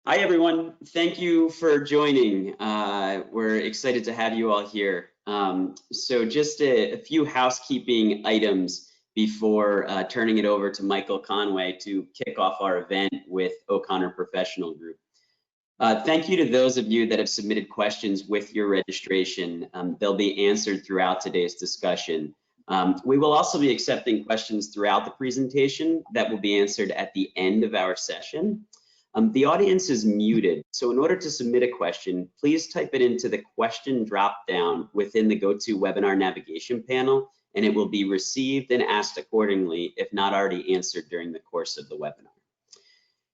Hi, everyone. Thank you for joining. We're excited to have you all here. So just a few housekeeping items before turning it over to Michael Conway to kick off our event with O'Connor Professional Group. Thank you to those of you that have submitted questions with your registration. They'll be answered throughout today's discussion. We will also be accepting questions throughout the presentation that will be answered at the end of our session. The audience is muted, so in order to submit a question, please type it into the question drop-down within the GoToWebinar navigation panel, and it will be received and asked accordingly if not already answered during the course of the webinar.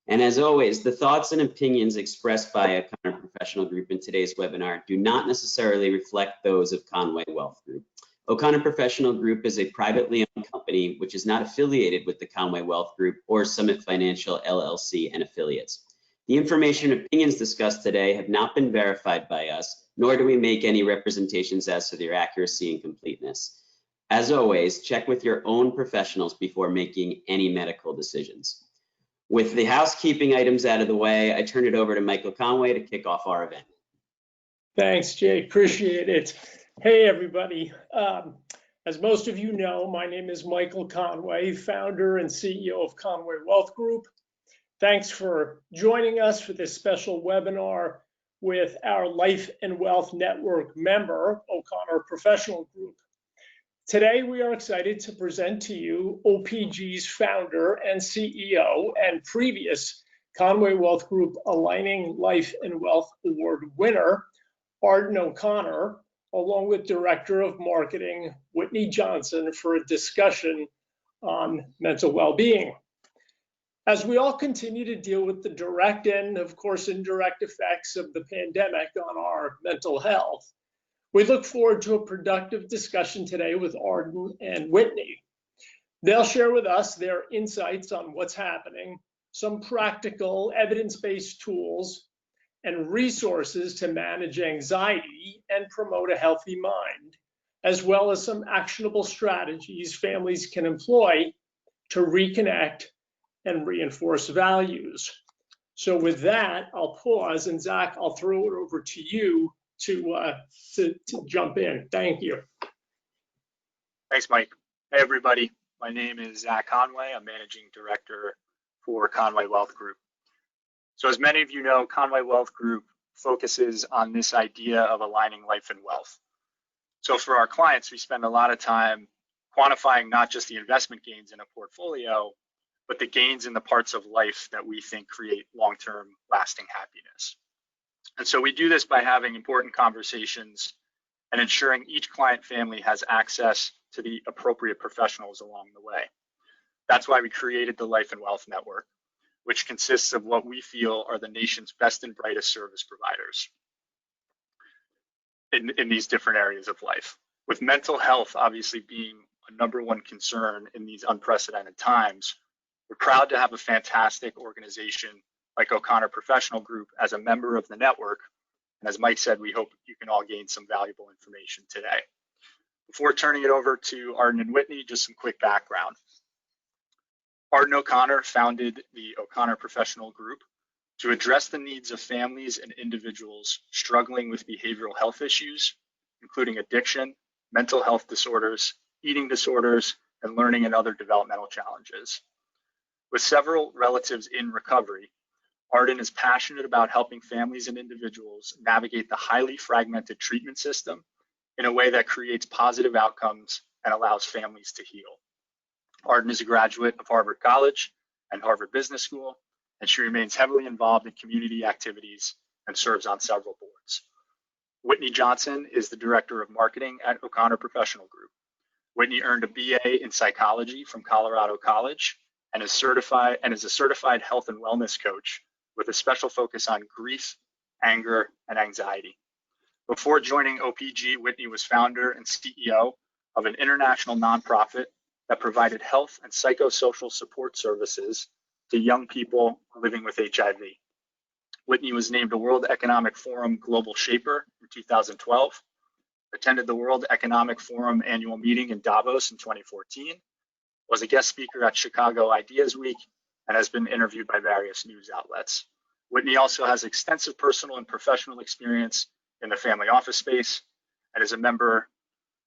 And as always, the thoughts and opinions expressed by O'Connor Professional Group in today's webinar do not necessarily reflect those of Conway Wealth Group. O'Connor Professional Group is a privately owned company which is not affiliated with the Conway Wealth Group or Summit Financial LLC and affiliates. The information and opinions discussed today have not been verified by us, nor do we make any representations as to their accuracy and completeness. As always, check with your own professionals before making any medical decisions. With the housekeeping items out of the way, I turn it over to Michael Conway to kick off our event. Thanks, Jay. Appreciate it. Hey, everybody. As most of you know, my name is Michael Conway, founder and CEO of Conway Wealth Group. Thanks for joining us for this special webinar with our Life and Wealth Network member, O'Connor Professional Group. Today, we are excited to present to you OPG's founder and CEO and previous Conway Wealth Group Aligning Life and Wealth Award winner, Arden O'Connor, along with Director of Marketing, Whitney Johnson, for a discussion on mental well-being. As we all continue to deal with the direct and, of course, indirect effects of the pandemic on our mental health, we look forward to a productive discussion today with Arden and Whitney. They'll share with us their insights on what's happening, some practical evidence-based tools, and resources to manage anxiety and promote a healthy mind, as well as some actionable strategies families can employ to reconnect and reinforce values. So with that, I'll pause, and Zach, I'll throw it over to you to jump in. Thank you. Thanks, Mike. Hey, everybody. My name is Zach Conway. I'm Managing Director for Conway Wealth Group. So as many of you know, Conway Wealth Group focuses on this idea of aligning life and wealth. So for our clients, we spend a lot of time quantifying not just the investment gains in a portfolio, but the gains in the parts of life that we think create long-term lasting happiness. And so we do this by having important conversations and ensuring each client family has access to the appropriate professionals along the way. That's why we created the Life and Wealth Network, which consists of what we feel are the nation's best and brightest service providers in these different areas of life. With mental health obviously being a #1 concern in these unprecedented times, we're proud to have a fantastic organization like O'Connor Professional Group as a member of the network. And as Mike said, we hope you can all gain some valuable information today. Before turning it over to Arden and Whitney, just some quick background. Arden O'Connor founded the O'Connor Professional Group to address the needs of families and individuals struggling with behavioral health issues, including addiction, mental health disorders, eating disorders, and learning and other developmental challenges. With several relatives in recovery, Arden is passionate about helping families and individuals navigate the highly fragmented treatment system in a way that creates positive outcomes and allows families to heal. Arden is a graduate of Harvard College and Harvard Business School, and she remains heavily involved in community activities and serves on several boards. Whitney Johnson is the Director of Marketing at O'Connor Professional Group. Whitney earned a BA in psychology from Colorado College and is a certified health and wellness coach with a special focus on grief, anger, and anxiety. Before joining OPG, Whitney was founder and CEO of an international nonprofit that provided health and psychosocial support services to young people living with HIV. Whitney was named a World Economic Forum Global Shaper in 2012, attended the World Economic Forum annual meeting in Davos in 2014, was a guest speaker at Chicago Ideas Week, and has been interviewed by various news outlets. Whitney also has extensive personal and professional experience in the family office space and is a member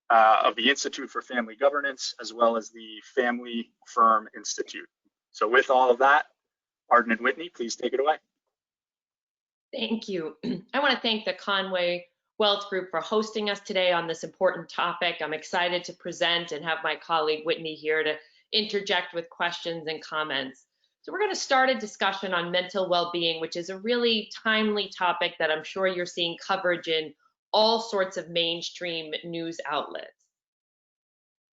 of the Institute for Family Governance, as well as the Family Firm Institute. So with all of that, Arden and Whitney, please take it away. Thank you. I want to thank the Conway Wealth Group for hosting us today on this important topic. I'm excited to present and have my colleague Whitney here to interject with questions and comments. So we're going to start a discussion on mental well-being, which is a really timely topic that I'm sure you're seeing coverage in all sorts of mainstream news outlets.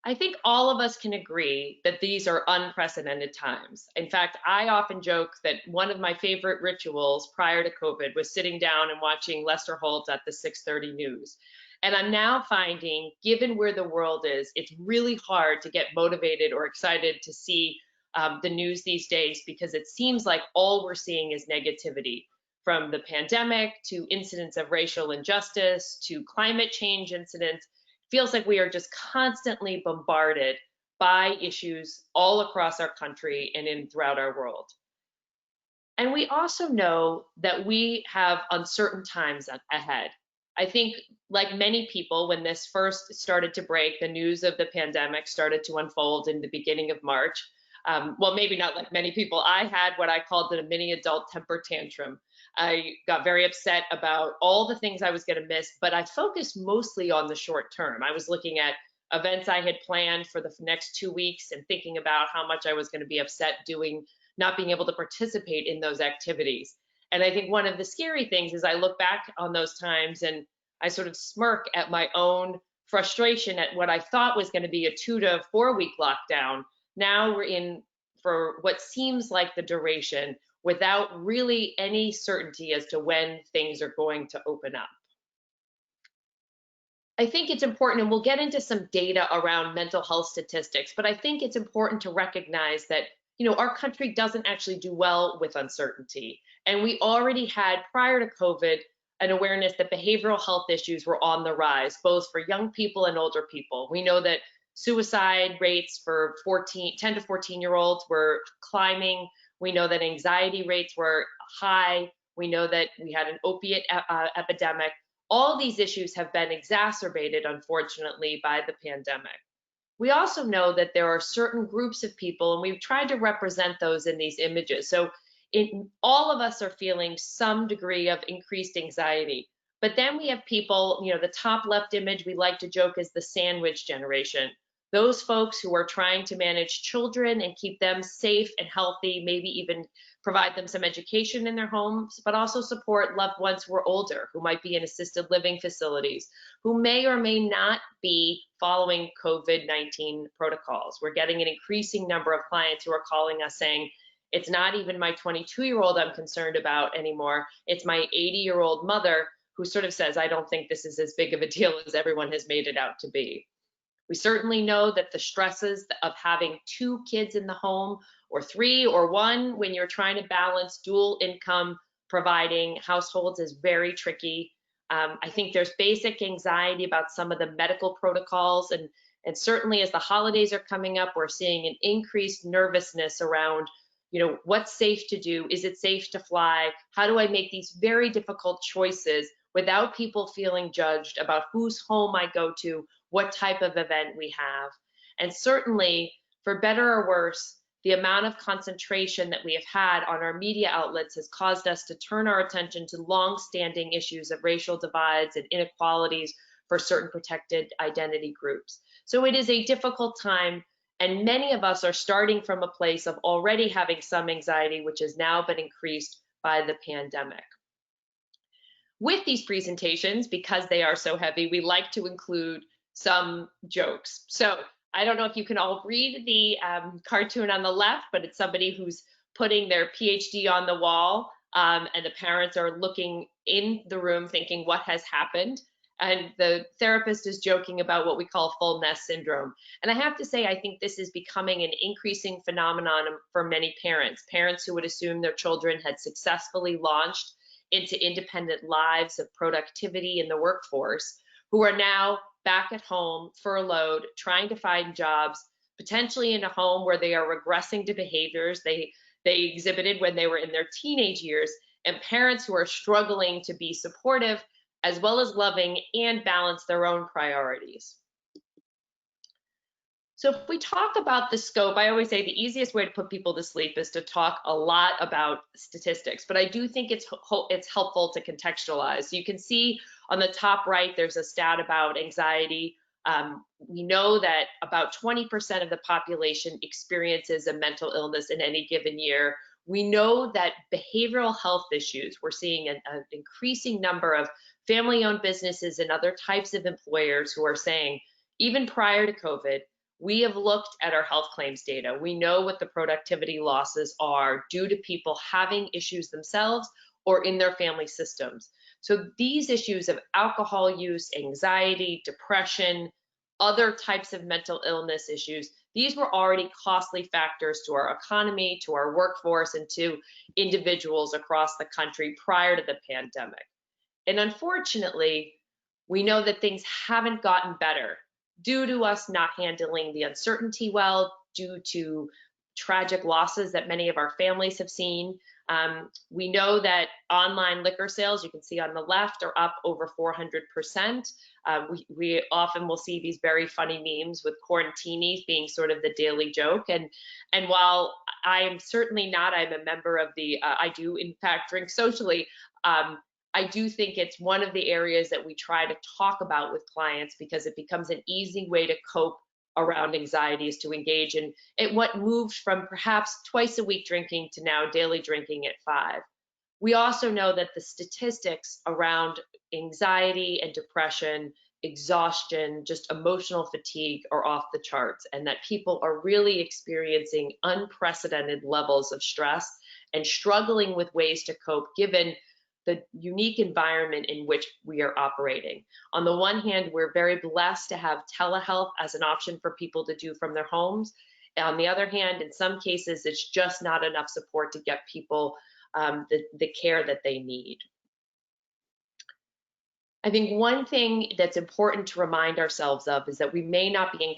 I think all of us can agree that these are unprecedented times. In fact, I often joke that one of my favorite rituals prior to COVID was sitting down and watching Lester Holt at the 6:30 news. And I'm now finding, given where the world is, it's really hard to get motivated or excited to see the news these days, because it seems like all we're seeing is negativity, from the pandemic to incidents of racial injustice to climate change incidents. Feels like we are just constantly bombarded by issues all across our country and throughout our world. And we also know that we have uncertain times ahead. I think, like many people, when this first started to break, the news of the pandemic started to unfold in the beginning of March. Well, maybe not like many people. I had what I called a mini adult temper tantrum. I got very upset about all the things I was going to miss, but I focused mostly on the short term. I was looking at events I had planned for the next 2 weeks and thinking about how much I was going to be upset not being able to participate in those activities. And I think one of the scary things is I look back on those times and I sort of smirk at my own frustration at what I thought was going to be a 2 to 4 week lockdown. Now we're in for what seems like the duration, without really any certainty as to when things are going to open up. I think it's important, and we'll get into some data around mental health statistics, but I think it's important to recognize that, our country doesn't actually do well with uncertainty. And we already had, prior to COVID, an awareness that behavioral health issues were on the rise, both for young people and older people. We know that suicide rates for 10 to 14-year-olds were climbing. We know that anxiety rates were high. We know that we had an opiate epidemic. All these issues have been exacerbated, unfortunately, by the pandemic. We also know that there are certain groups of people, and we've tried to represent those in these images. So all of us are feeling some degree of increased anxiety. But then we have people, the top left image we like to joke is the sandwich generation. Those folks who are trying to manage children and keep them safe and healthy, maybe even provide them some education in their homes, but also support loved ones who are older, who might be in assisted living facilities, who may or may not be following COVID-19 protocols. We're getting an increasing number of clients who are calling us saying, it's not even my 22-year-old I'm concerned about anymore, it's my 80-year-old mother who sort of says, I don't think this is as big of a deal as everyone has made it out to be. We certainly know that the stresses of having 2 kids in the home, or 3 or 1, when you're trying to balance dual income providing households, is very tricky. I think there's basic anxiety about some of the medical protocols, and certainly as the holidays are coming up, we're seeing an increased nervousness around, what's safe to do? Is it safe to fly? How do I make these very difficult choices without people feeling judged about whose home I go to, what type of event we have? And certainly, for better or worse, the amount of concentration that we have had on our media outlets has caused us to turn our attention to long-standing issues of racial divides and inequalities for certain protected identity groups. So it is a difficult time, and many of us are starting from a place of already having some anxiety, which has now been increased by the pandemic. With these presentations, because they are so heavy, we like to include some jokes. So I don't know if you can all read the cartoon on the left, but it's somebody who's putting their PhD on the wall, and the parents are looking in the room thinking, what has happened? And the therapist is joking about what we call full nest syndrome. And I have to say, I think this is becoming an increasing phenomenon for many parents who would assume their children had successfully launched into independent lives of productivity in the workforce, who are now back at home, furloughed, trying to find jobs, potentially in a home where they are regressing to behaviors they exhibited when they were in their teenage years. and parents who are struggling to be supportive as well as loving and balance their own priorities. So if we talk about the scope, I always say the easiest way to put people to sleep is to talk a lot about statistics, but I do think it's helpful to contextualize. So you can see on the top right, there's a stat about anxiety. We know that about 20% of the population experiences a mental illness in any given year. We know that behavioral health issues, we're seeing an increasing number of family-owned businesses and other types of employers who are saying, even prior to COVID, we have looked at our health claims data. We know what the productivity losses are due to people having issues themselves or in their family systems. So these issues of alcohol use, anxiety, depression, other types of mental illness issues, these were already costly factors to our economy, to our workforce, and to individuals across the country prior to the pandemic. And unfortunately, we know that things haven't gotten better due to us not handling the uncertainty well, due to tragic losses that many of our families have seen. We know that online liquor sales, you can see on the left, are up over 400%. We often will see these very funny memes with quarantinis being sort of the daily joke. And while I am certainly not, I'm a member of the, I do in fact drink socially, I do think it's one of the areas that we try to talk about with clients because it becomes an easy way to cope around anxieties, to engage in what moved from perhaps twice a week drinking to now daily drinking at 5. We also know that the statistics around anxiety and depression, exhaustion, just emotional fatigue are off the charts, and that people are really experiencing unprecedented levels of stress and struggling with ways to cope given the unique environment in which we are operating. On the one hand, we're very blessed to have telehealth as an option for people to do from their homes. On the other hand, in some cases, it's just not enough support to get people the care that they need. I think one thing that's important to remind ourselves of is that we may not be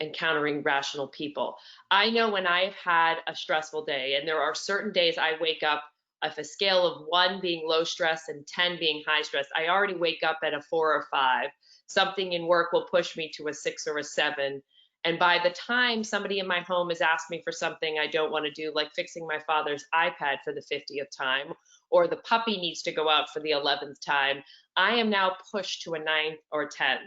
encountering rational people. I know when I've had a stressful day, and there are certain days I wake up, if a scale of 1 being low stress and 10 being high stress, I already wake up at a 4 or 5. Something in work will push me to a 6 or a 7. And by the time somebody in my home has asked me for something I don't want to do, like fixing my father's iPad for the 50th time, or the puppy needs to go out for the 11th time, I am now pushed to a 9 or 10.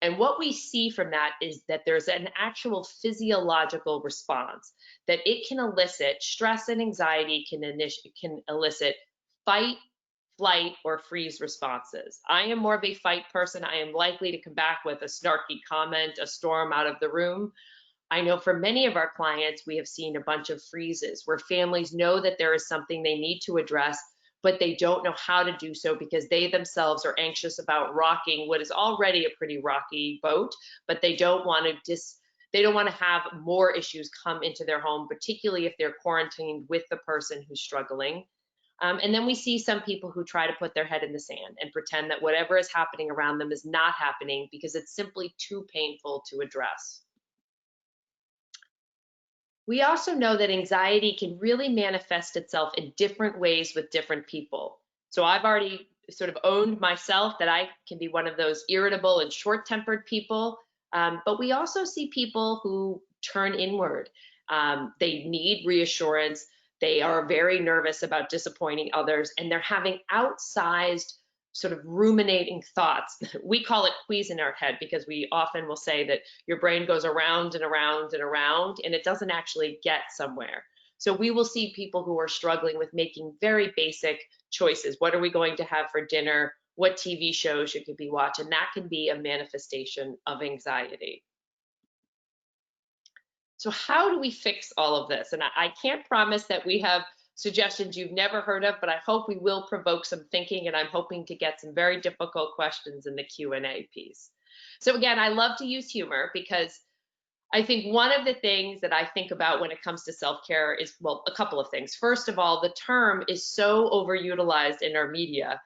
And what we see from that is that there's an actual physiological response, that it can elicit stress and anxiety, can elicit fight, flight, or freeze responses. I am more of a fight person. I am likely to come back with a snarky comment, a storm out of the room. I know for many of our clients, we have seen a bunch of freezes where families know that there is something they need to address, but they don't know how to do so because they themselves are anxious about rocking what is already a pretty rocky boat, but they don't want to have more issues come into their home, particularly if they're quarantined with the person who's struggling. And then we see some people who try to put their head in the sand and pretend that whatever is happening around them is not happening because it's simply too painful to address. We also know that anxiety can really manifest itself in different ways with different people. So I've already sort of owned myself that I can be one of those irritable and short-tempered people, but we also see people who turn inward. They need reassurance. They are very nervous about disappointing others, and they're having outsized sort of ruminating thoughts. We call it queasing in our head because we often will say that your brain goes around and around and around, and it doesn't actually get somewhere. So we will see people who are struggling with making very basic choices. What are we going to have for dinner? What TV shows should we be watching? That can be a manifestation of anxiety. So how do we fix all of this? And I can't promise that we have suggestions you've never heard of, but I hope we will provoke some thinking, and I'm hoping to get some very difficult questions in the Q&A piece. So again, I love to use humor because I think one of the things that I think about when it comes to self-care is, well, a couple of things. First of all, the term is so overutilized in our media.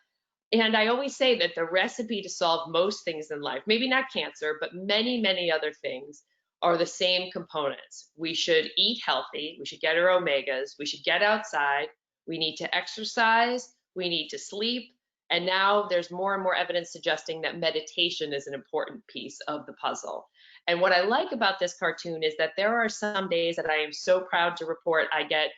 And I always say that the recipe to solve most things in life, maybe not cancer, but many, many other things, are the same components. We should eat healthy, we should get our omegas, we should get outside, we need to exercise, we need to sleep, and now there's more and more evidence suggesting that meditation is an important piece of the puzzle. And what I like about this cartoon is that there are some days that I am so proud to report I get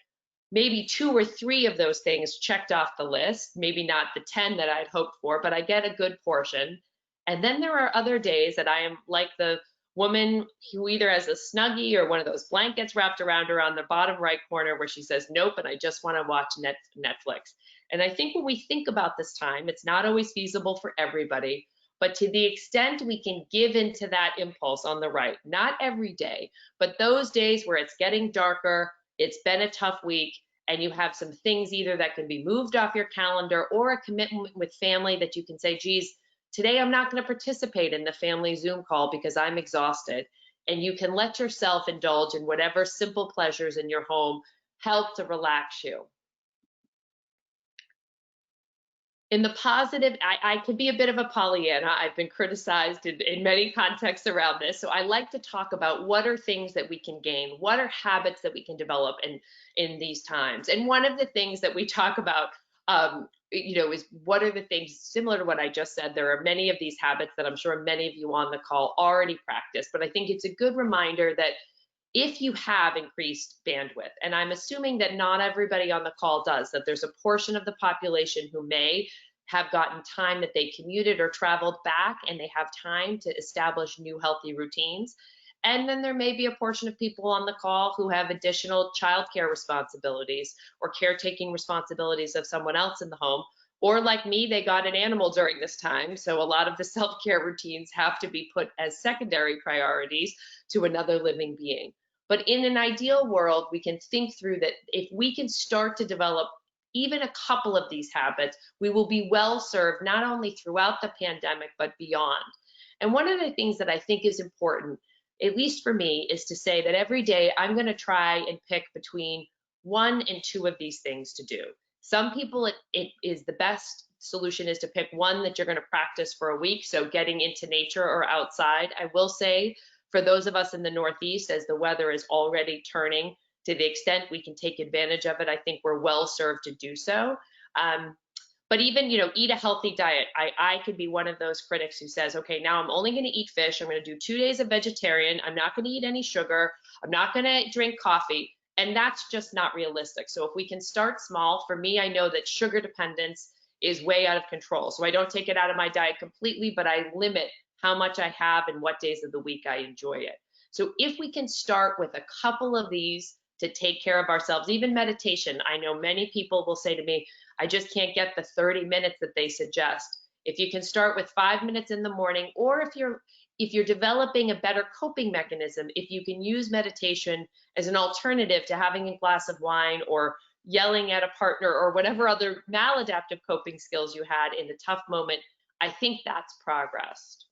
maybe 2 or 3 of those things checked off the list, maybe not the 10 that I'd hoped for, but I get a good portion. And then there are other days that I am like the woman who either has a Snuggie or one of those blankets wrapped around her on the bottom right corner where she says, nope, and I just want to watch Netflix. And I think when we think about this time, it's not always feasible for everybody, but to the extent we can give into that impulse on the right, not every day, but those days where it's getting darker, it's been a tough week, and you have some things either that can be moved off your calendar or a commitment with family that you can say, geez, today I'm not going to participate in the family Zoom call because I'm exhausted. And you can let yourself indulge in whatever simple pleasures in your home help to relax you. In the positive, I can be a bit of a Pollyanna. I've been criticized in many contexts around this. So I like to talk about what are things that we can gain, what are habits that we can develop in these times. And one of the things that we talk about, is what are the things similar to what I just said. There are many of these habits that I'm sure many of you on the call already practice, but I think it's a good reminder that if you have increased bandwidth, and I'm assuming that not everybody on the call does, that there's a portion of the population who may have gotten time that they commuted or traveled back and they have time to establish new healthy routines. And then there may be a portion of people on the call who have additional childcare responsibilities or caretaking responsibilities of someone else in the home. Or like me, they got an animal during this time. So a lot of the self-care routines have to be put as secondary priorities to another living being. But in an ideal world, we can think through that if we can start to develop even a couple of these habits, we will be well served not only throughout the pandemic, but beyond. And one of the things that I think is important, at least for me, is to say that every day I'm going to try and pick between 1 and 2 of these things to do. Some people, it is the best solution is to pick one that you're going to practice for a week. So getting into nature or outside. I will say for those of us in the Northeast, as the weather is already turning, to the extent we can take advantage of it, I think we're well served to do so. But even, eat a healthy diet. I could be one of those critics who says, okay, now I'm only going to eat fish. I'm going to do 2 days of vegetarian. I'm not going to eat any sugar. I'm not going to drink coffee. And that's just not realistic. So if we can start small, for me, I know that sugar dependence is way out of control. So I don't take it out of my diet completely, but I limit how much I have and what days of the week I enjoy it. So if we can start with a couple of these to take care of ourselves, even meditation. I know many people will say to me, I just can't get the 30 minutes that they suggest. If you can start with 5 minutes in the morning, or if you're developing a better coping mechanism, if you can use meditation as an alternative to having a glass of wine or yelling at a partner or whatever other maladaptive coping skills you had in a tough moment, I think that's progress.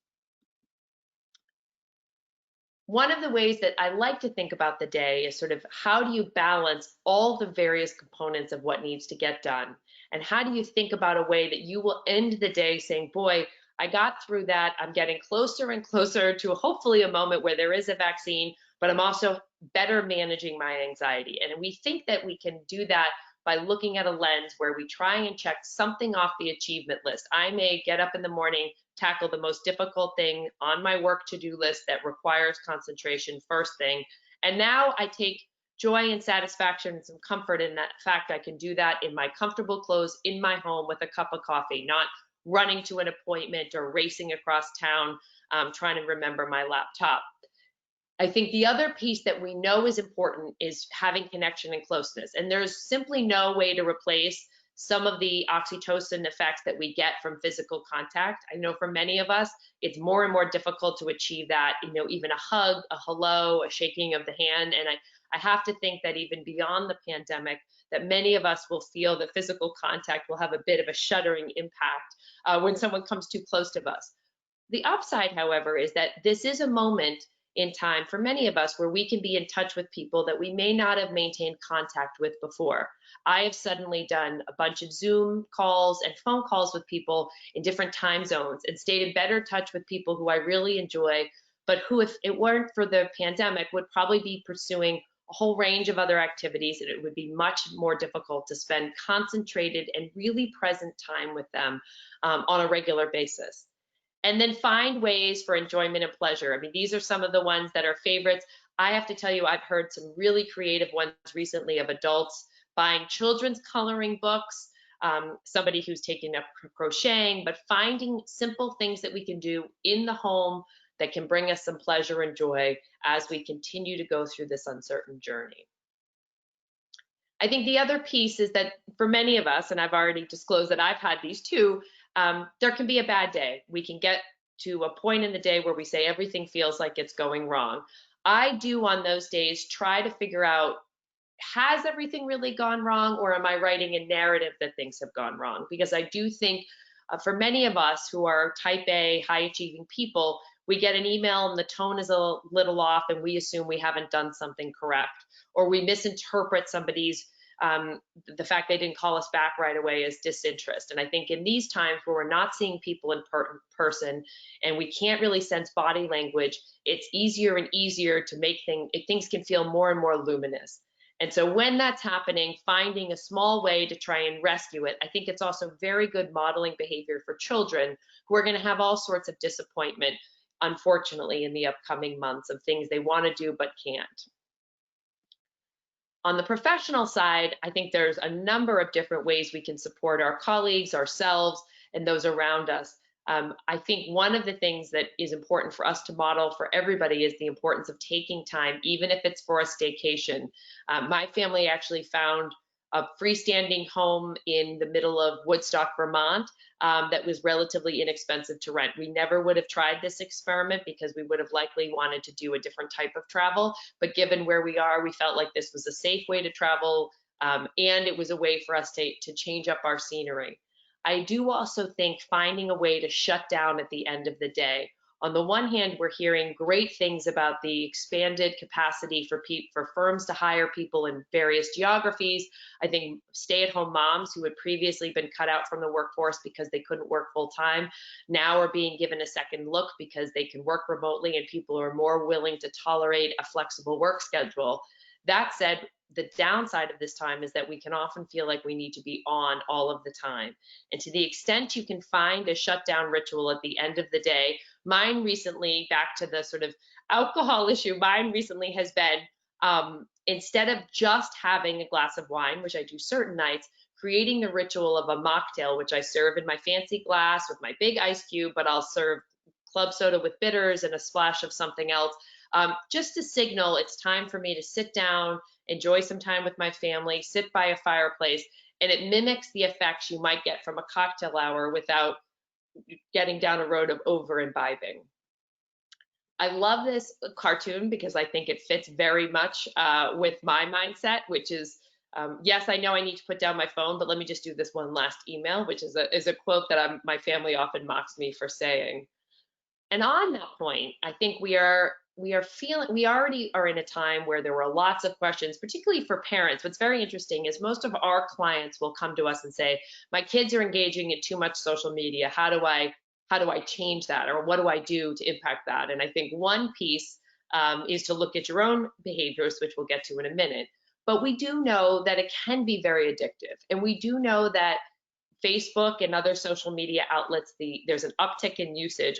One of the ways that I like to think about the day is sort of how do you balance all the various components of what needs to get done? And how do you think about a way that you will end the day saying, boy, I got through that. I'm getting closer and closer to hopefully a moment where there is a vaccine, but I'm also better managing my anxiety. And we think that we can do that by looking at a lens where we try and check something off the achievement list. I may get up in the morning, tackle the most difficult thing on my work to-do list that requires concentration first thing. And now I take joy and satisfaction and some comfort in that fact I can do that in my comfortable clothes in my home with a cup of coffee, not running to an appointment or racing across town trying to remember my laptop. I think the other piece that we know is important is having connection and closeness. And there's simply no way to replace some of the oxytocin effects that we get from physical contact. I know for many of us, it's more and more difficult to achieve that, even a hug, a hello, a shaking of the hand. And I have to think that even beyond the pandemic, that many of us will feel that physical contact will have a bit of a shuddering impact when someone comes too close to us. The upside, however, is that this is a moment in time for many of us where we can be in touch with people that we may not have maintained contact with before. I have suddenly done a bunch of Zoom calls and phone calls with people in different time zones and stayed in better touch with people who I really enjoy, but who, if it weren't for the pandemic, would probably be pursuing whole range of other activities, and it would be much more difficult to spend concentrated and really present time with them on a regular basis. And then find ways for enjoyment and pleasure. I mean, these are some of the ones that are favorites. I have to tell you, I've heard some really creative ones recently of adults buying children's coloring books, somebody who's taking up crocheting, but finding simple things that we can do in the home that can bring us some pleasure and joy as we continue to go through this uncertain journey. I think the other piece is that for many of us, and I've already disclosed that I've had these too, there can be a bad day. We can get to a point in the day where we say everything feels like it's going wrong. I do on those days try to figure out, has everything really gone wrong, or am I writing a narrative that things have gone wrong? Because I do think for many of us who are type A, high achieving people, we get an email and the tone is a little off and we assume we haven't done something correct, or we misinterpret somebody's the fact they didn't call us back right away as disinterest. And I think in these times where we're not seeing people in person and we can't really sense body language, it's easier and easier to make things can feel more and more luminous. And so when that's happening, finding a small way to try and rescue it, I think it's also very good modeling behavior for children who are going to have all sorts of disappointment, unfortunately, in the upcoming months of things they want to do but can't. On the professional side, I think there's a number of different ways we can support our colleagues, ourselves, and those around us. I think one of the things that is important for us to model for everybody is the importance of taking time, even if it's for a staycation. My family actually found a freestanding home in the middle of Woodstock, Vermont, that was relatively inexpensive to rent. We never would have tried this experiment because we would have likely wanted to do a different type of travel. But given where we are, we felt like this was a safe way to travel, and it was a way for us to change up our scenery. I do also think finding a way to shut down at the end of the day. On the one hand, we're hearing great things about the expanded capacity for firms to hire people in various geographies. I think stay-at-home moms who had previously been cut out from the workforce because they couldn't work full-time now are being given a second look because they can work remotely and people are more willing to tolerate a flexible work schedule. That said, the downside of this time is that we can often feel like we need to be on all of the time. And to the extent you can find a shutdown ritual at the end of the day, mine recently, back to the sort of alcohol issue, mine recently has been, instead of just having a glass of wine, which I do certain nights, creating the ritual of a mocktail, which I serve in my fancy glass with my big ice cube, but I'll serve club soda with bitters and a splash of something else, just to signal it's time for me to sit down, enjoy some time with my family, sit by a fireplace, and it mimics the effects you might get from a cocktail hour without getting down a road of over imbibing. I love this cartoon because I think it fits very much with my mindset, which is, yes, I know I need to put down my phone, but let me just do this one last email, which is a quote that my family often mocks me for saying. And on that point, I think we already are in a time where there were lots of questions, particularly for parents. What's very interesting is most of our clients will come to us and say, my kids are engaging in too much social media. How do I change that? Or what do I do to impact that? And I think one piece is to look at your own behaviors, which we'll get to in a minute. But we do know that it can be very addictive. And we do know that Facebook and other social media outlets, there's an uptick in usage.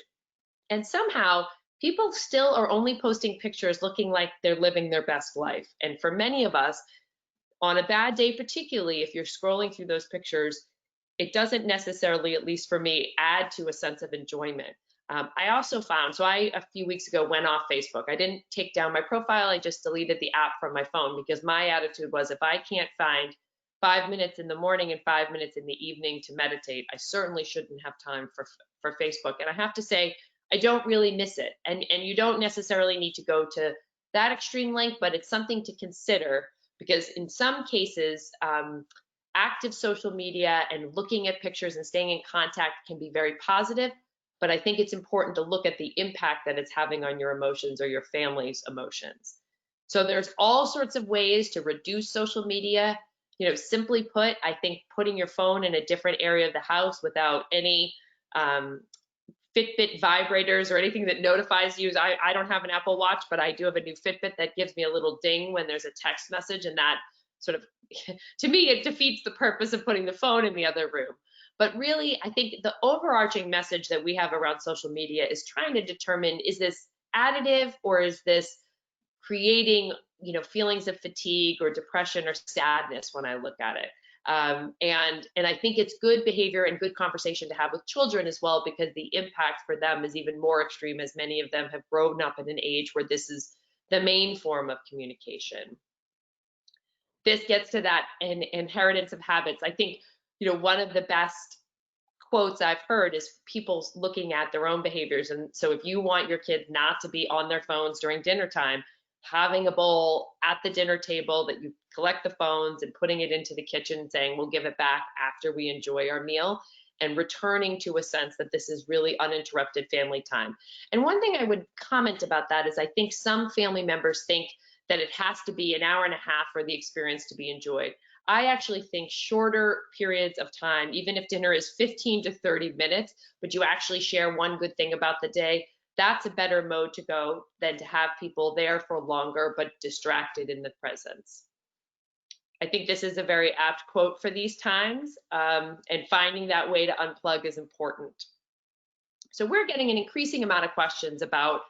And somehow people still are only posting pictures looking like they're living their best life. And for many of us, on a bad day, particularly if you're scrolling through those pictures, it doesn't necessarily, at least for me, add to a sense of enjoyment. I also found, a few weeks ago went off Facebook. I didn't take down my profile, I just deleted the app from my phone because my attitude was if I can't find 5 minutes in the morning and 5 minutes in the evening to meditate, I certainly shouldn't have time for Facebook. And I have to say, I don't really miss it. And you don't necessarily need to go to that extreme length, but it's something to consider because in some cases, active social media and looking at pictures and staying in contact can be very positive, but I think it's important to look at the impact that it's having on your emotions or your family's emotions. So there's all sorts of ways to reduce social media. Simply put, I think putting your phone in a different area of the house without any Fitbit vibrators or anything that notifies you. I don't have an Apple Watch, but I do have a new Fitbit that gives me a little ding when there's a text message, and that sort of, to me, it defeats the purpose of putting the phone in the other room. But really, I think the overarching message that we have around social media is trying to determine, is this additive or is this creating, feelings of fatigue or depression or sadness when I look at it? And I think it's good behavior and good conversation to have with children as well, because the impact for them is even more extreme, as many of them have grown up in an age where this is the main form of communication. This gets to that inheritance of habits. I think, one of the best quotes I've heard is people looking at their own behaviors. And so if you want your kids not to be on their phones during dinner time, having a bowl at the dinner table that you collect the phones and putting it into the kitchen, saying we'll give it back after we enjoy our meal, and returning to a sense that this is really uninterrupted family time. And one thing I would comment about that is I think some family members think that it has to be an hour and a half for the experience to be enjoyed. I actually think shorter periods of time, even if dinner is 15 to 30 minutes, but you actually share one good thing about the day, that's a better mode to go than to have people there for longer but distracted in the presence. I think this is a very apt quote for these times, and finding that way to unplug is important. So we're getting an increasing amount of questions about,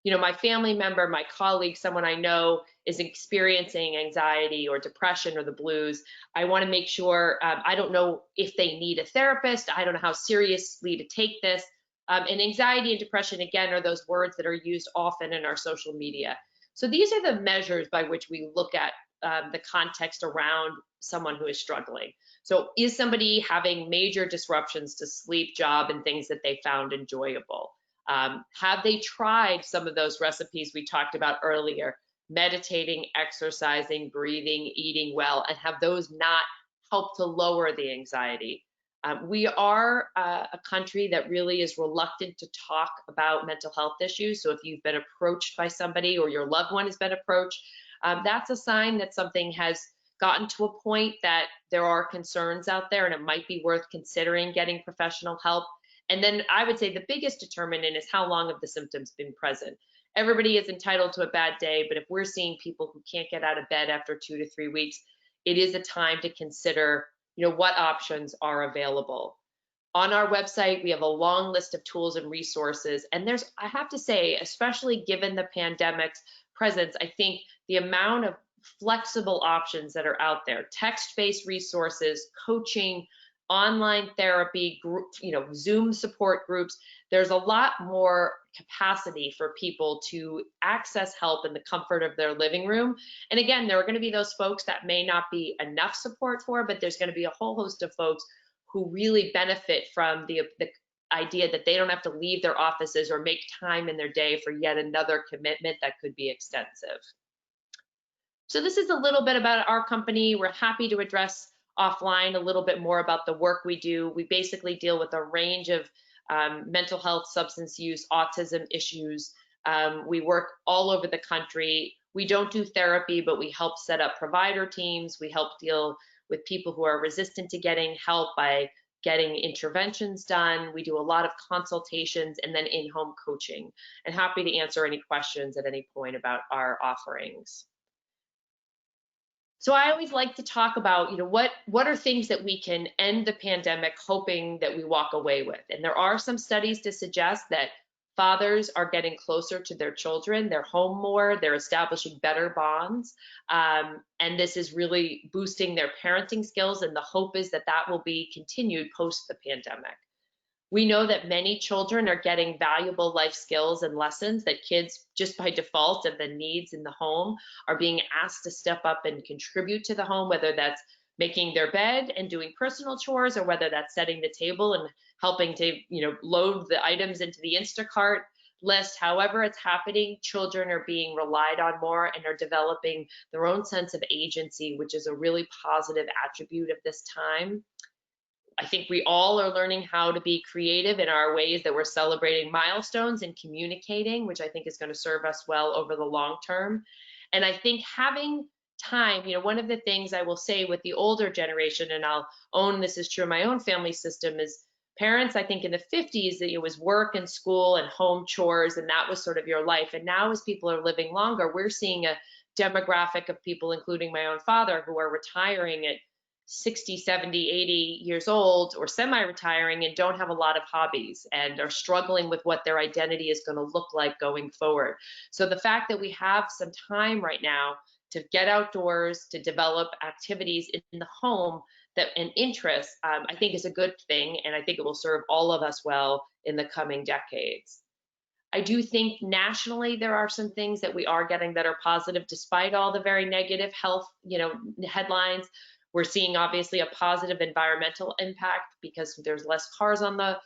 my family member, my colleague, someone I know is experiencing anxiety or depression or the blues. I want to make sure, I don't know if they need a therapist. I don't know how seriously to take this. And anxiety and depression, again, are those words that are used often in our social media. So these are the measures by which we look at the context around someone who is struggling. So is somebody having major disruptions to sleep, job, and things that they found enjoyable? Have they tried some of those recipes we talked about earlier, meditating, exercising, breathing, eating well, and have those not helped to lower the anxiety? We are a country that really is reluctant to talk about mental health issues. So if you've been approached by somebody or your loved one has been approached, that's a sign that something has gotten to a point that there are concerns out there and it might be worth considering getting professional help. And then I would say the biggest determinant is how long have the symptoms been present. Everybody is entitled to a bad day, but if we're seeing people who can't get out of bed after 2 to 3 weeks, it is a time to consider, what options are available. On our website, we have a long list of tools and resources. And I have to say, especially given the pandemic's presence, I think the amount of flexible options that are out there, text-based resources, coaching, online therapy, group, Zoom support groups, there's a lot more capacity for people to access help in the comfort of their living room. And again, there are going to be those folks that may not be enough support for, but there's going to be a whole host of folks who really benefit from the idea that they don't have to leave their offices or make time in their day for yet another commitment that could be extensive. So this is a little bit about our company. We're happy to address offline a little bit more about the work we do. We basically deal with a range of mental health, substance use, autism issues. We work all over the country. We don't do therapy, but we help set up provider teams. We help deal with people who are resistant to getting help by getting interventions done. We do a lot of consultations and then in-home coaching, and happy to answer any questions at any point about our offerings. So I always like to talk about, what are things that we can end the pandemic hoping that we walk away with? And there are some studies to suggest that fathers are getting closer to their children, they're home more, they're establishing better bonds, and this is really boosting their parenting skills, and the hope is that that will be continued post the pandemic. We know that many children are getting valuable life skills and lessons that kids, just by default of the needs in the home, are being asked to step up and contribute to the home, whether that's making their bed and doing personal chores, or whether that's setting the table and helping to, load the items into the Instacart list. However it's happening, children are being relied on more and are developing their own sense of agency, which is a really positive attribute of this time. I think we all are learning how to be creative in our ways that we're celebrating milestones and communicating, which I think is going to serve us well over the long term. And I think having time, one of the things I will say with the older generation, and I'll own this is true in my own family system, is parents, I think in the 50s, that it was work and school and home chores, and that was sort of your life. And now as people are living longer, we're seeing a demographic of people, including my own father, who are retiring at 60, 70, 80 years old or semi-retiring and don't have a lot of hobbies and are struggling with what their identity is going to look like going forward. So the fact that we have some time right now to get outdoors, to develop activities in the home that and interests, I think is a good thing, and I think it will serve all of us well in the coming decades. I do think nationally there are some things that we are getting that are positive, despite all the very negative health, headlines. We're seeing obviously a positive environmental impact because there's less cars on the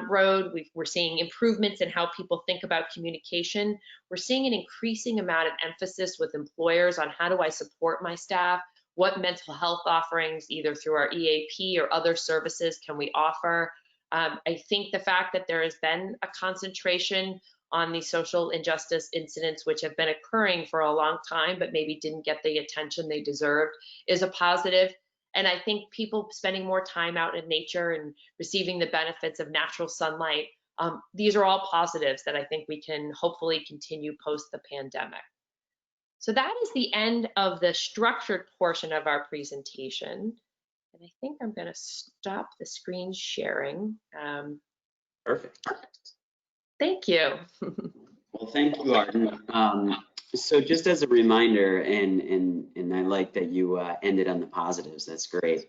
road. We're seeing improvements in how people think about communication. We're seeing an increasing amount of emphasis with employers on how do I support my staff? What mental health offerings, either through our EAP or other services, can we offer? I think the fact that there has been a concentration on these social injustice incidents, which have been occurring for a long time, but maybe didn't get the attention they deserved, is a positive. And I think people spending more time out in nature and receiving the benefits of natural sunlight, these are all positives that I think we can hopefully continue post the pandemic. So that is the end of the structured portion of our presentation. And I think I'm going to stop the screen sharing. Perfect. Thank you. Well, thank you, Arden. So just as a reminder, and I like that you ended on the positives. That's great.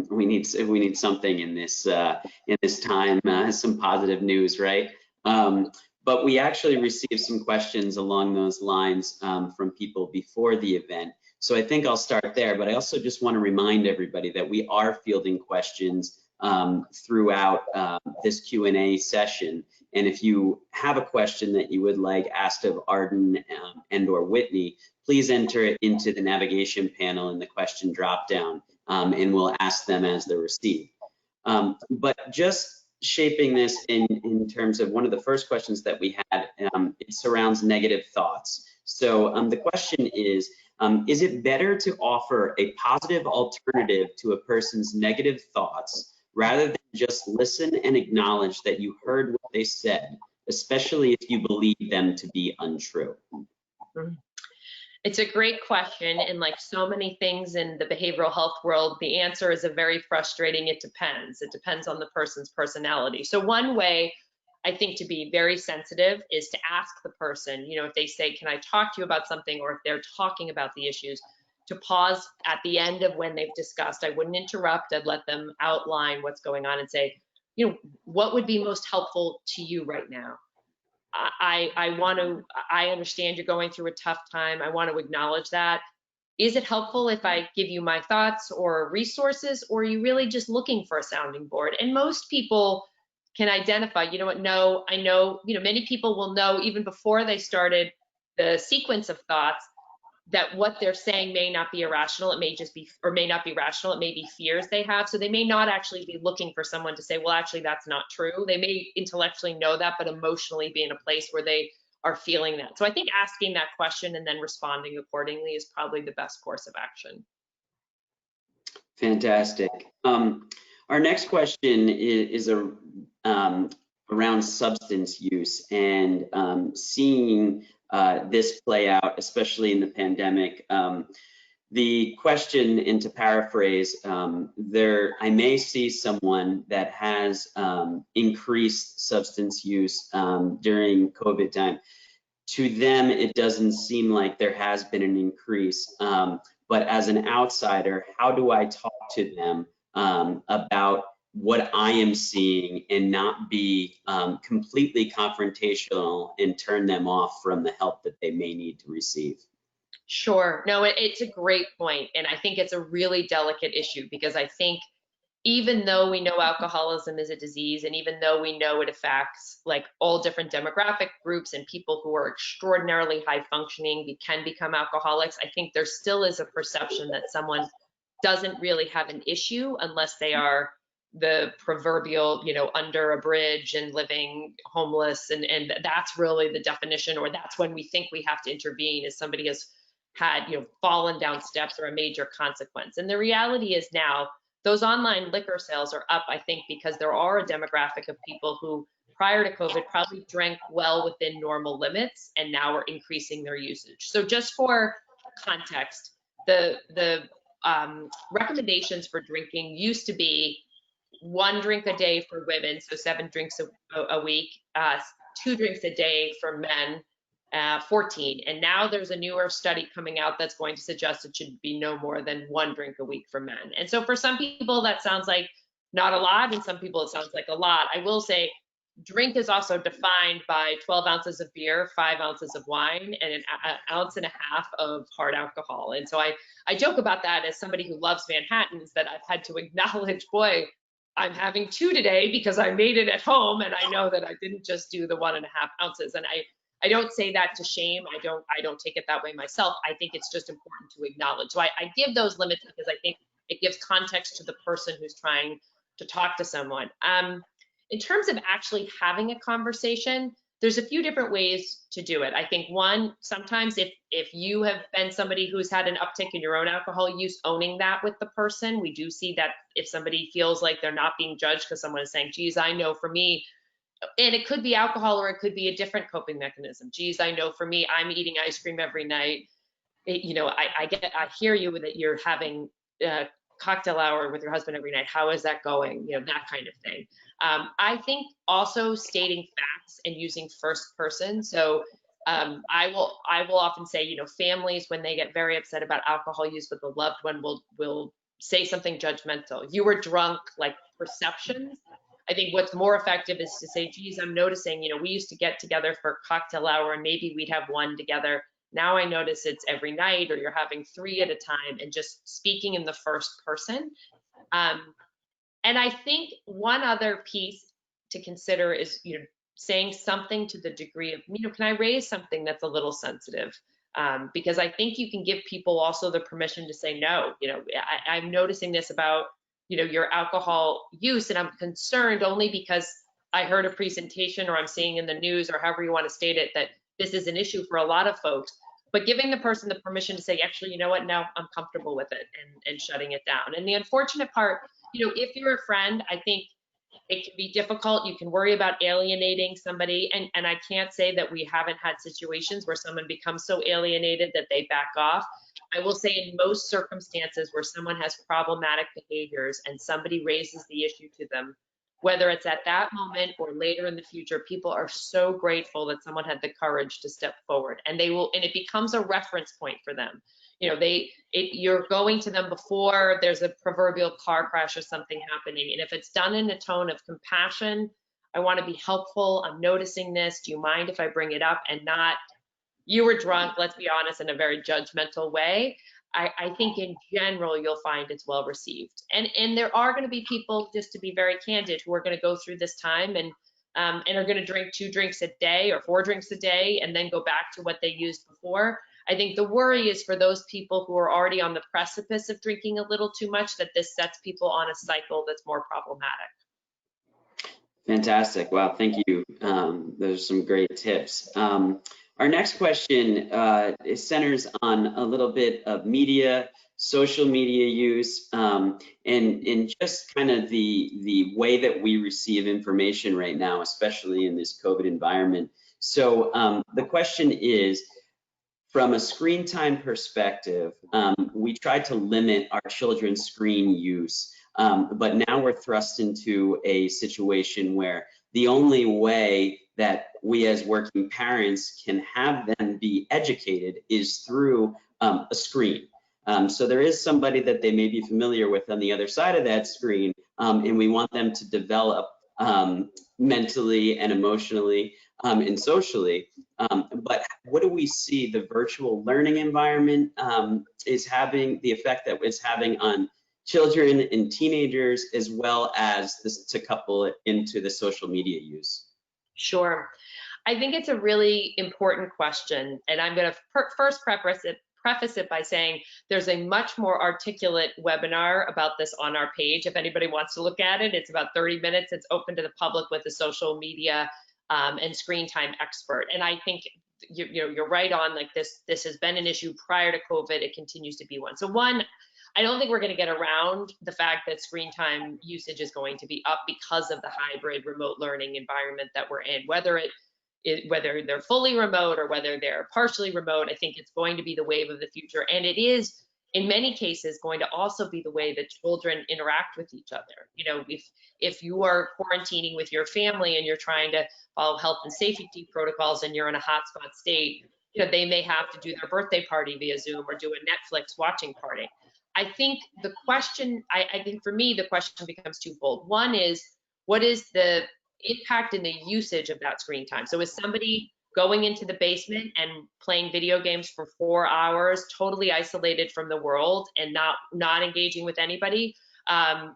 We need something in this time, some positive news, right? But we actually received some questions along those lines from people before the event. So I think I'll start there, but I also just want to remind everybody that we are fielding questions throughout this Q&A session. And if you have a question that you would like asked of Arden and or Whitney, please enter it into the navigation panel in the question dropdown, and we'll ask them as they're received. But just shaping this in terms of one of the first questions that we had, it surrounds negative thoughts. So the question is it better to offer a positive alternative to a person's negative thoughts rather than just listen and acknowledge that you heard what they said, especially if you believe them to be untrue? It's a great question, and like so many things in the behavioral health world, the answer is a very frustrating it depends. It depends on the person's personality. So one way I think to be very sensitive is to ask the person, if they say, can I talk to you about something, or if they're talking about the issues, to pause at the end of when they've discussed. I wouldn't interrupt. I'd let them outline what's going on and say, what would be most helpful to you right now? I understand you're going through a tough time. I want to acknowledge that. Is it helpful if I give you my thoughts or resources, or are you really just looking for a sounding board? And most people can identify, no, I know, many people will know even before they started the sequence of thoughts that what they're saying may not be irrational. It may just be, or may not be rational. It may be fears they have. So they may not actually be looking for someone to say, well, actually, that's not true. They may intellectually know that, but emotionally be in a place where they are feeling that. So I think asking that question and then responding accordingly is probably the best course of action. Fantastic. Our next question is around substance use and seeing this play out, especially in the pandemic. The question, and to paraphrase, I may see someone that has increased substance use during COVID time. To them, it doesn't seem like there has been an increase. But as an outsider, how do I talk to them about what I am seeing and not be completely confrontational and turn them off from the help that they may need to receive? Sure. No, it's a great point. And I think it's a really delicate issue, because I think even though we know alcoholism is a disease, and even though we know it affects like all different demographic groups and people who are extraordinarily high functioning can become alcoholics, I think there still is a perception that someone doesn't really have an issue unless they are the proverbial, under a bridge and living homeless. And that's really the definition, or that's when we think we have to intervene, is somebody has had, fallen down steps or a major consequence. And the reality is now those online liquor sales are up, I think, because there are a demographic of people who prior to COVID probably drank well within normal limits and now are increasing their usage. So just for context, the recommendations for drinking used to be 1 drink a day for women, so 7 drinks a week, 2 drinks a day for men, 14. And now there's a newer study coming out that's going to suggest it should be no more than 1 drink a week for men. And so for some people that sounds like not a lot, and some people it sounds like a lot. I will say drink is also defined by 12 ounces of beer, 5 ounces of wine, and an ounce and a half of hard alcohol. And so I joke about that as somebody who loves Manhattans, that I've had to acknowledge, boy, I'm having 2 today because I made it at home and I know that I didn't just do the 1.5 ounces. And I don't say that to shame. I don't take it that way myself. I think it's just important to acknowledge. So I give those limits because I think it gives context to the person who's trying to talk to someone. In terms of actually having a conversation, there's a few different ways to do it. I think one, sometimes if you have been somebody who's had an uptick in your own alcohol use, owning that with the person. We do see that if somebody feels like they're not being judged because someone is saying, geez, I know for me, and it could be alcohol or it could be a different coping mechanism. Geez, I know for me, I'm eating ice cream every night. I hear you that you're having a cocktail hour with your husband every night. How is that going? That kind of thing. I think also stating facts and using first person. So I will often say, families, when they get very upset about alcohol use with a loved one, will say something judgmental. You were drunk, like perceptions. I think what's more effective is to say, geez, I'm noticing, we used to get together for cocktail hour and maybe we'd have 1 together. Now I notice it's every night, or you're having 3 at a time, and just speaking in the first person. And I think one other piece to consider is, saying something to the degree of, can I raise something that's a little sensitive? Because I think you can give people also the permission to say no. I'm noticing this about, your alcohol use, and I'm concerned only because I heard a presentation, or I'm seeing in the news, or however you want to state it, that this is an issue for a lot of folks. But giving the person the permission to say, actually, you know what, no, I'm comfortable with it, and shutting it down. And the unfortunate part, if you're a friend, I think it can be difficult. You can worry about alienating somebody. And I can't say that we haven't had situations where someone becomes so alienated that they back off. I will say in most circumstances where someone has problematic behaviors and somebody raises the issue to them, whether it's at that moment or later in the future, people are so grateful that someone had the courage to step forward, and it becomes a reference point for them. You're going to them before there's a proverbial car crash or something happening. And if it's done in a tone of compassion, I want to be helpful, I'm noticing this, do you mind if I bring it up, and not, you were drunk, let's be honest, in a very judgmental way. I think in general, you'll find it's well received. And there are going to be people, just to be very candid, who are going to go through this time and are going to drink 2 drinks a day or 4 drinks a day and then go back to what they used before. I think the worry is for those people who are already on the precipice of drinking a little too much, that this sets people on a cycle that's more problematic. Fantastic. Wow, thank you. Those are some great tips. Our next question centers on a little bit of media, social media use, and just kind of the way that we receive information right now, especially in this COVID environment. So the question is, from a screen time perspective, we tried to limit our children's screen use, but now we're thrust into a situation where the only way that we as working parents can have them be educated is through a screen. So there is somebody that they may be familiar with on the other side of that screen, and we want them to develop mentally and emotionally and socially. But what do we see the virtual learning environment is having, the effect that it's having on children and teenagers, as well as this, to couple it into the social media use? Sure. I think it's a really important question, and I'm going to first preface it by saying there's a much more articulate webinar about this on our page. If anybody wants to look at it, it's about 30 minutes. It's open to the public with a social media and screen time expert. And I think you're right on, like this has been an issue prior to COVID. It continues to be one. So one, I don't think we're going to get around the fact that screen time usage is going to be up because of the hybrid remote learning environment that we're in, whether they're fully remote or whether they're partially remote. I think it's going to be the wave of the future. And it is, in many cases, going to also be the way that children interact with each other. You know, if you are quarantining with your family and you're trying to follow health and safety protocols and you're in a hotspot state, you know, they may have to do their birthday party via Zoom or do a Netflix watching party. I think the question, I think for me, the question becomes twofold. One is, what is the impact in the usage of that screen time? So is somebody going into the basement and playing video games for 4 hours, totally isolated from the world and not engaging with anybody, and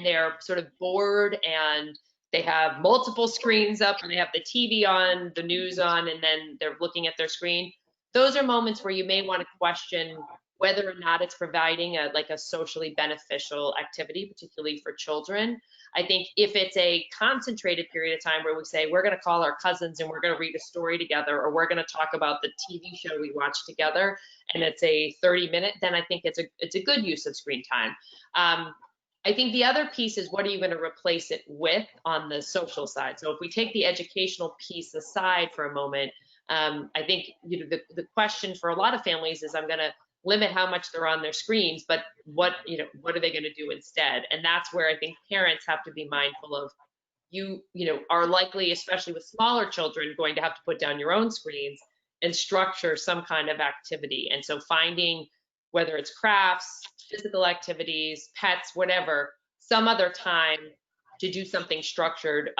they're sort of bored and they have multiple screens up and they have the TV on, the news on, and then they're looking at their screen? Those are moments where you may want to question whether or not it's providing a socially beneficial activity, particularly for children. I think if it's a concentrated period of time where we say we're going to call our cousins and we're going to read a story together, or we're going to talk about the TV show we watched together, and it's a 30-minute, then I think it's a good use of screen time. I think the other piece is, what are you going to replace it with on the social side? So if we take the educational piece aside for a moment, I think, you know, the question for a lot of families is, I'm going to limit how much they're on their screens, but what are they going to do instead? And that's where I think parents have to be mindful of, you know, are likely, especially with smaller children, going to have to put down your own screens and structure some kind of activity. And so finding, whether it's crafts, physical activities, pets, whatever, some other time to do something structured,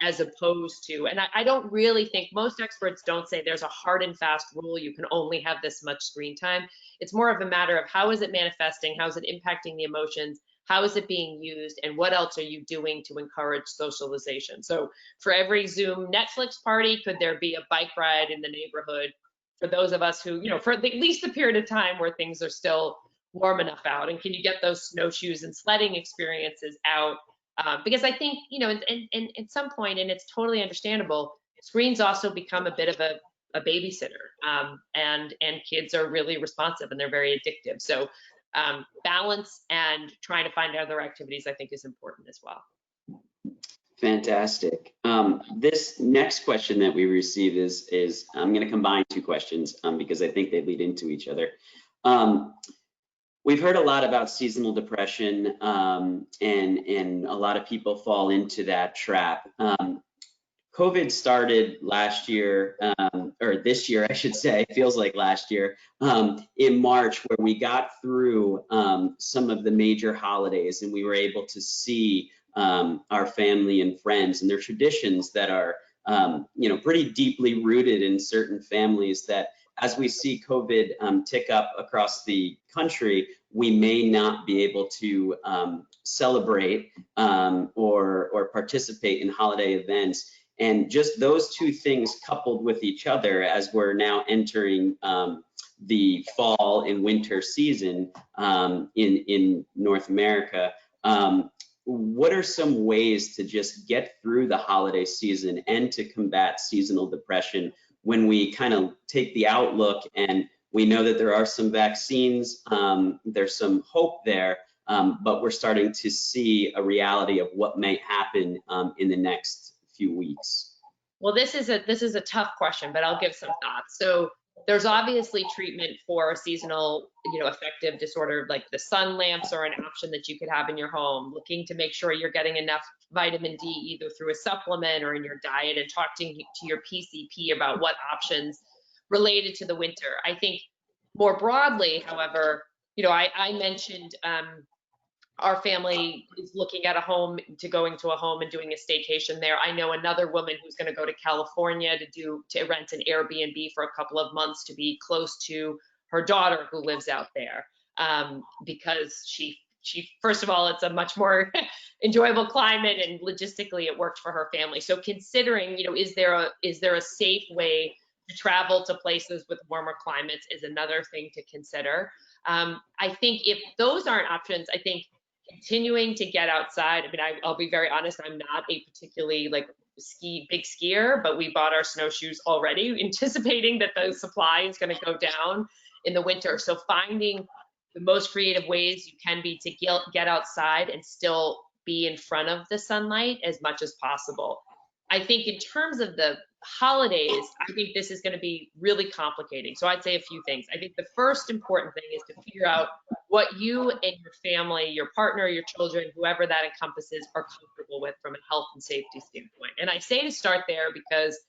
as opposed to, and I don't really think, most experts don't say there's a hard and fast rule, you can only have this much screen time. It's more of a matter of, how is it manifesting? How is it impacting the emotions? How is it being used? And what else are you doing to encourage socialization? So for every Zoom Netflix party, could there be a bike ride in the neighborhood for those of us who, you know, for at least the period of time where things are still warm enough out? And can you get those snowshoes and sledding experiences out? Because I think, you know, and at some point, and it's totally understandable, screens also become a bit of a babysitter, and kids are really responsive and they're very addictive. So balance and trying to find other activities, I think, is important as well. Fantastic. This next question that we received is I'm going to combine two questions because I think they lead into each other. We've heard a lot about seasonal depression, and a lot of people fall into that trap. COVID started last year, or this year, I should say, it feels like last year, in March, where we got through some of the major holidays and we were able to see our family and friends and their traditions that are, you know, pretty deeply rooted in certain families, that as we see COVID tick up across the country, we may not be able to celebrate or participate in holiday events. And just those two things coupled with each other, as we're now entering the fall and winter season in North America, what are some ways to just get through the holiday season and to combat seasonal depression when we kind of take the outlook and we know that there are some vaccines, there's some hope there, but we're starting to see a reality of what may happen in the next few weeks? Well, this is a tough question, but I'll give some thoughts. So there's obviously treatment for a seasonal, you know, affective disorder, like the sun lamps are an option that you could have in your home, looking to make sure you're getting enough vitamin D either through a supplement or in your diet, and talking to your PCP about what options related to the winter. I think more broadly, however, you know, I mentioned our family is looking at going to a home and doing a staycation there. I know another woman who's going to go to California to rent an Airbnb for a couple of months to be close to her daughter who lives out there, because she first of all, it's a much more enjoyable climate, and logistically it worked for her family. So considering, you know, is there a safe way to travel to places with warmer climates is another thing to consider. I think if those aren't options, I think continuing to get outside. I mean, I'll be very honest, I'm not a particularly big skier, but we bought our snowshoes already, anticipating that the supply is going to go down in the winter. So finding the most creative ways you can be to get outside and still be in front of the sunlight as much as possible. I think in terms of the holidays, I think this is going to be really complicating. So I'd say a few things. I think the first important thing is to figure out what you and your family, your partner, your children, whoever that encompasses, are comfortable with from a health and safety standpoint. And I say to start there because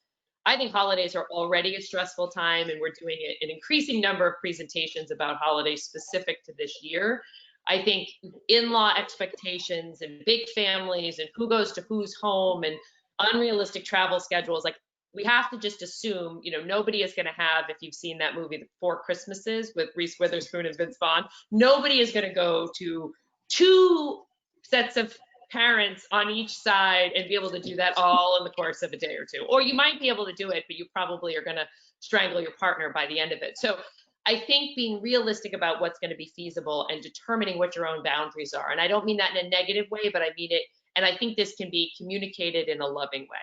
I think holidays are already a stressful time, and we're doing an increasing number of presentations about holidays specific to this year. I think in-law expectations and big families and who goes to whose home and unrealistic travel schedules, like we have to just assume, nobody is going to have, if you've seen that movie, The Four Christmases with Reese Witherspoon and Vince Vaughn, nobody is going to go to 2 sets of parents on each side and be able to do that all in the course of a day or 2. Or you might be able to do it, but you probably are going to strangle your partner by the end of it. So I think being realistic about what's going to be feasible and determining what your own boundaries are. And I don't mean that in a negative way, but I mean it. And I think this can be communicated in a loving way.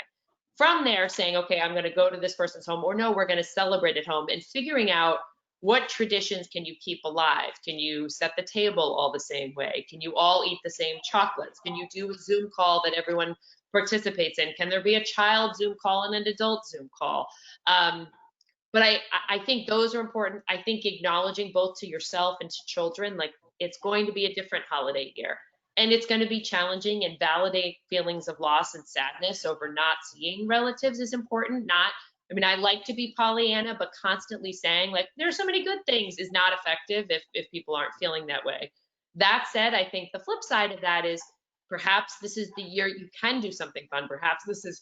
From there, saying, okay, I'm going to go to this person's home, or no, we're going to celebrate at home, and figuring out what traditions can you keep alive? Can you set the table all the same way? Can you all eat the same chocolates? Can you do a Zoom call that everyone participates in? Can there be a child Zoom call and an adult Zoom call? But I think those are important. I think acknowledging both to yourself and to children, like it's going to be a different holiday year. And it's going to be challenging, and validate feelings of loss and sadness over not seeing relatives is important. I like to be Pollyanna, but constantly saying like, there's so many good things is not effective if people aren't feeling that way. That said, I think the flip side of that is perhaps this is the year you can do something fun. Perhaps this is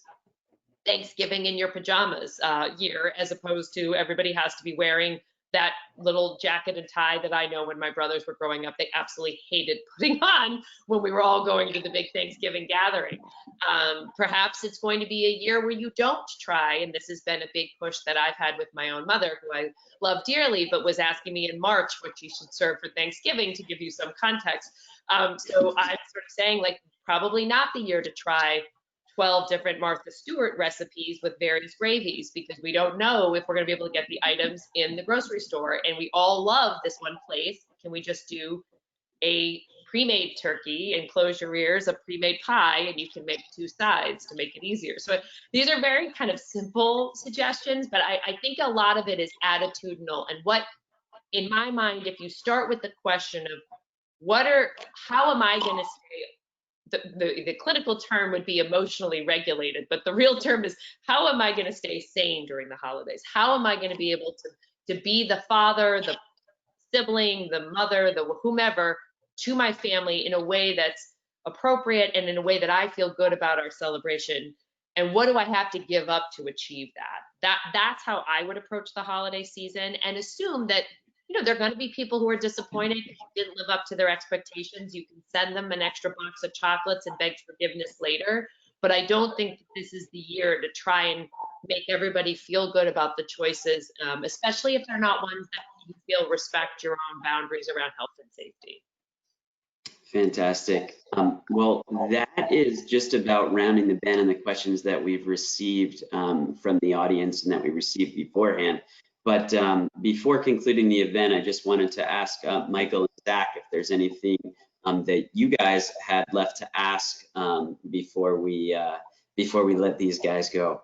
Thanksgiving in your pajamas year, as opposed to everybody has to be wearing that little jacket and tie that I know when my brothers were growing up, they absolutely hated putting on when we were all going to the big Thanksgiving gathering. Perhaps it's going to be a year where you don't try, and this has been a big push that I've had with my own mother, who I love dearly, but was asking me in March what she should serve for Thanksgiving, to give you some context. So I'm sort of saying, like, probably not the year to try 12 different Martha Stewart recipes with various gravies, because we don't know if we're going to be able to get the items in the grocery store. And we all love this one place. Can we just do a pre-made turkey and close your ears, a pre-made pie, and you can make 2 sides to make it easier? So these are very kind of simple suggestions, but I think a lot of it is attitudinal. And what, in my mind, if you start with the question of how am I going to stay, the clinical term would be emotionally regulated, but the real term is, how am I going to stay sane during the holidays? How am I going to be able to be the father, the sibling, the mother, the whomever to my family in a way that's appropriate and in a way that I feel good about our celebration? And what do I have to give up to achieve that? That's how I would approach the holiday season, and assume that there are going to be people who are disappointed if you didn't live up to their expectations. You can send them an extra box of chocolates and beg forgiveness later. But I don't think this is the year to try and make everybody feel good about the choices, especially if they're not ones that you feel respect your own boundaries around health and safety. Fantastic. Well, that is just about rounding the bend on the questions that we've received from the audience and that we received beforehand. But before concluding the event, I just wanted to ask Michael and Zach if there's anything that you guys had left to ask before we let these guys go.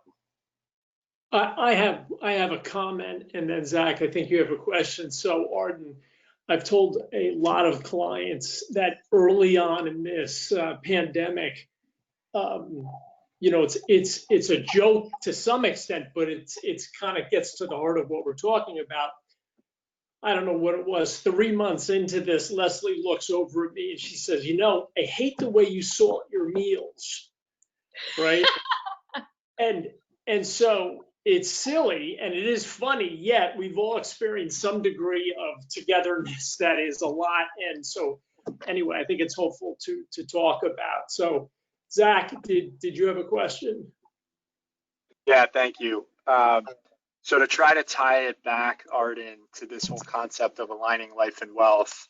I have a comment, and then Zach, I think you have a question. So Arden, I've told a lot of clients that early on in this pandemic, it's a joke to some extent, but it's kind of gets to the heart of what we're talking about. I don't know what it was. 3 months into this, Leslie looks over at me and she says, I hate the way you sort your meals, right? and so it's silly and it is funny, yet we've all experienced some degree of togetherness that is a lot. And so anyway, I think it's helpful to talk about. So Zach, did you have a question? Yeah, thank you. So to try to tie it back, Arden, to this whole concept of aligning life and wealth,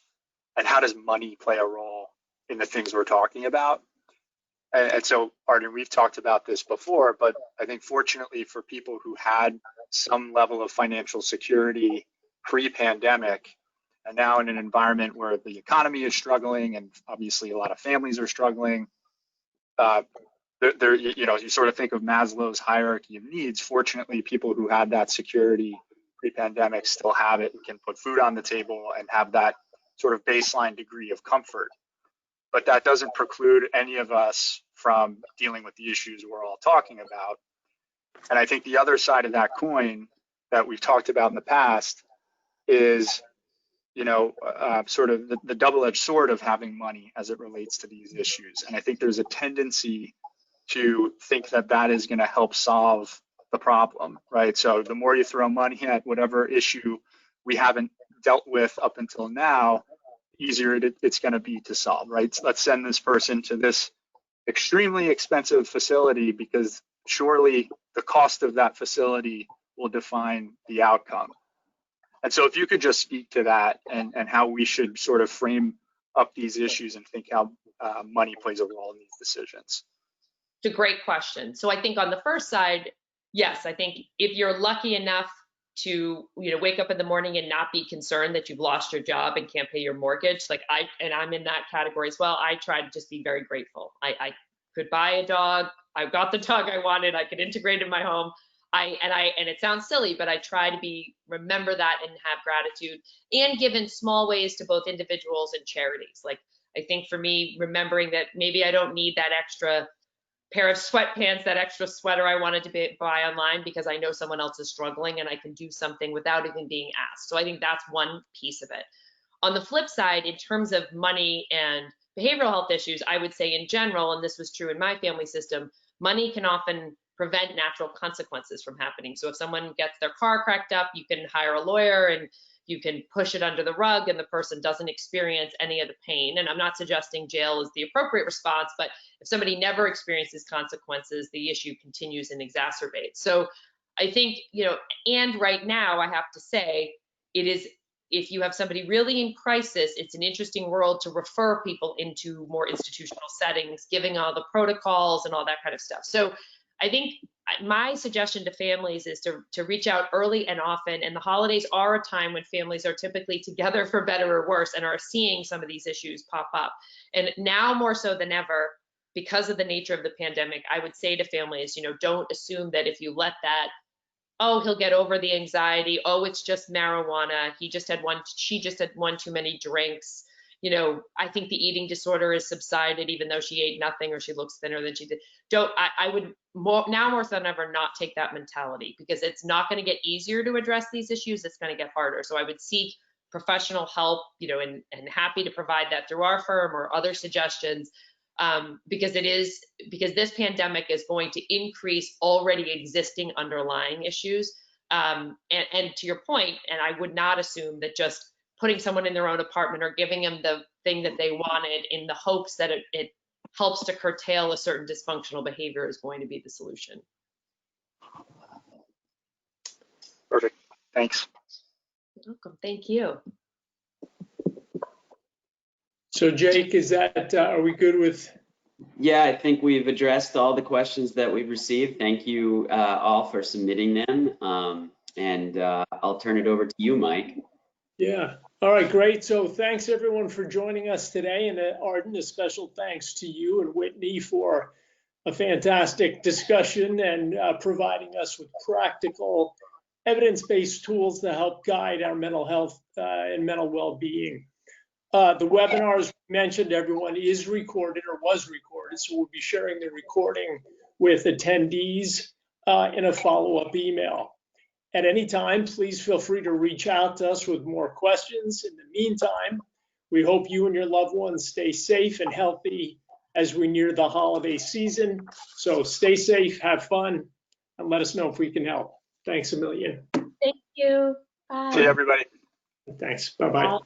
and how does money play a role in the things we're talking about? And so, Arden, we've talked about this before, but I think fortunately for people who had some level of financial security pre-pandemic, And now in an environment where the economy is struggling and obviously a lot of families are struggling, you sort of think of Maslow's hierarchy of needs. Fortunately, people who had that security pre-pandemic still have it and can put food on the table and have that sort of baseline degree of comfort. But that doesn't preclude any of us from dealing with the issues we're all talking about. And I think the other side of that coin that we've talked about in the past is, sort of the double-edged sword of having money as it relates to these issues. And I think there's a tendency to think that that is going to help solve the problem, right? So the more you throw money at whatever issue we haven't dealt with up until now, easier it's going to be to solve, right? So let's send this person to this extremely expensive facility because surely the cost of that facility will define the outcome. And so if you could just speak to that and how we should sort of frame up these issues and think how money plays a role in these decisions. It's a great question. So I think on the first side, yes, I think if you're lucky enough to wake up in the morning and not be concerned that you've lost your job and can't pay your mortgage, I'm in that category as well. I try to just be very grateful. I could buy a dog. I got the dog I wanted. I could integrate in my home. And it sounds silly, but I try to remember that and have gratitude and give in small ways to both individuals and charities. Like, I think for me, remembering that maybe I don't need that extra pair of sweatpants, that extra sweater I wanted to buy online because I know someone else is struggling and I can do something without even being asked. So I think that's one piece of it. On the flip side, in terms of money and behavioral health issues, I would say in general, and this was true in my family system, money can often prevent natural consequences from happening. So if someone gets their car cracked up, you can hire a lawyer and you can push it under the rug and the person doesn't experience any of the pain. And I'm not suggesting jail is the appropriate response, but if somebody never experiences consequences, the issue continues and exacerbates. So I think, and right now I have to say, it is, if you have somebody really in crisis, it's an interesting world to refer people into more institutional settings, giving all the protocols and all that kind of stuff. So I think my suggestion to families is to reach out early and often, and the holidays are a time when families are typically together for better or worse and are seeing some of these issues pop up. And now more so than ever, because of the nature of the pandemic, I would say to families, don't assume that if you let that, oh, he'll get over the anxiety, oh, it's just marijuana, she just had one too many drinks. I think the eating disorder has subsided, even though she ate nothing or she looks thinner than she did. I would more so than ever not take that mentality, because it's not going to get easier to address these issues. It's going to get harder. So I would seek professional help, and happy to provide that through our firm or other suggestions, because this pandemic is going to increase already existing underlying issues. And to your point, and I would not assume that just putting someone in their own apartment or giving them the thing that they wanted in the hopes that it helps to curtail a certain dysfunctional behavior is going to be the solution. Perfect. Thanks. You're welcome. Thank you. So Jake, are we good with? Yeah, I think we've addressed all the questions that we've received. Thank you all for submitting them. And I'll turn it over to you, Mike. Yeah. All right, great. So thanks everyone for joining us today. And Arden, a special thanks to you and Whitney for a fantastic discussion and providing us with practical evidence-based tools to help guide our mental health and mental well-being. The webinar, as mentioned, everyone, is recorded or was recorded. So we'll be sharing the recording with attendees in a follow-up email. At any time, please feel free to reach out to us with more questions. In the meantime, we hope you and your loved ones stay safe and healthy as we near the holiday season. So stay safe, have fun, and let us know if we can help. Thanks a million. Thank you. Bye. See you, everybody. Thanks. Bye-bye.